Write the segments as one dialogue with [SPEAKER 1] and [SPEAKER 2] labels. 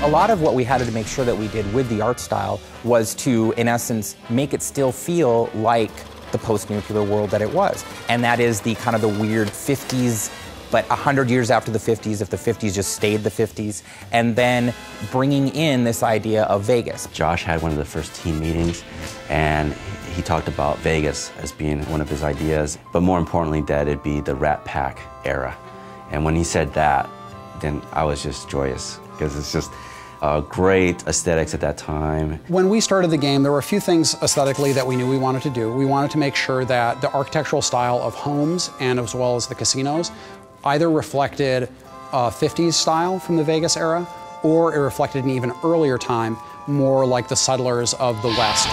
[SPEAKER 1] A lot of what we had to make sure that we did with the art style was to, in essence, make it still feel like the post-nuclear world that it was. And that is the kind of the weird 50s, but 100 years after the 50s, if the 50s just stayed the 50s, and then bringing in this idea of Vegas.
[SPEAKER 2] Josh had one of the first team meetings, and he talked about Vegas as being one of his ideas, but more importantly that it'd be the Rat Pack era. And when he said that, then I was just joyous, because it's just great aesthetics at that time.
[SPEAKER 3] When we started the game, there were a few things aesthetically that we knew we wanted to do. We wanted to make sure that the architectural style of homes and as well as the casinos either reflected 50s style from the Vegas era, or it reflected an even earlier time, more like the settlers of the West.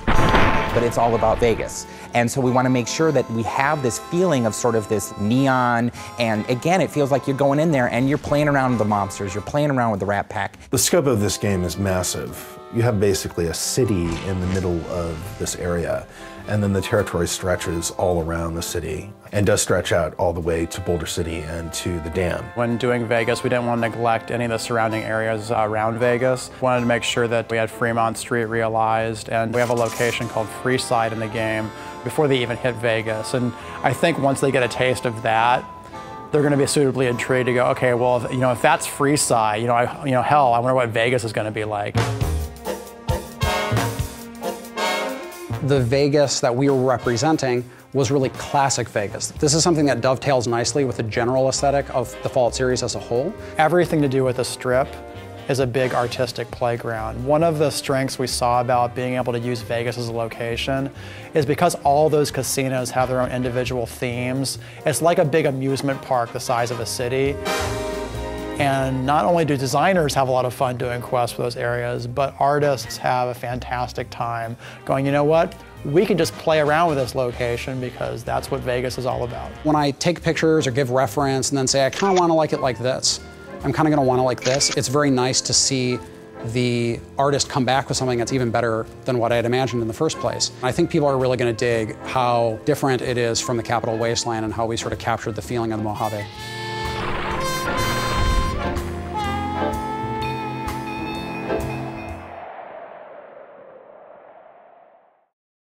[SPEAKER 1] But it's all about Vegas. And so we want to make sure that we have this feeling of sort of this neon, and again, it feels like you're going in there and you're playing around with the mobsters, you're playing around with the Rat Pack.
[SPEAKER 4] The scope of this game is massive. You have basically a city in the middle of this area, and then the territory stretches all around the city and does stretch out all the way to Boulder City and to the dam.
[SPEAKER 5] When doing Vegas, we didn't want to neglect any of the surrounding areas around Vegas. We wanted to make sure that we had Fremont Street realized, and we have a location called Freeside in the game before they even hit Vegas. And I think once they get a taste of that, they're going to be suitably intrigued to go, okay, well, if that's Freeside, hell, I wonder what Vegas is going to be like.
[SPEAKER 3] The Vegas that we were representing was really classic Vegas. This is something that dovetails nicely with the general aesthetic of the Fallout series as a whole.
[SPEAKER 5] Everything to do with the Strip is a big artistic playground. One of the strengths we saw about being able to use Vegas as a location is because all those casinos have their own individual themes. It's like a big amusement park the size of a city. And not only do designers have a lot of fun doing quests for those areas, but artists have a fantastic time going, you know what? We can just play around with this location because that's what Vegas is all about.
[SPEAKER 3] When I take pictures or give reference and then say, I kind of want to like it like this, I'm kind of going to want to like this, it's very nice to see the artist come back with something that's even better than what I had imagined in the first place. I think people are really going to dig how different it is from the Capital Wasteland and how we sort of captured the feeling of the Mojave.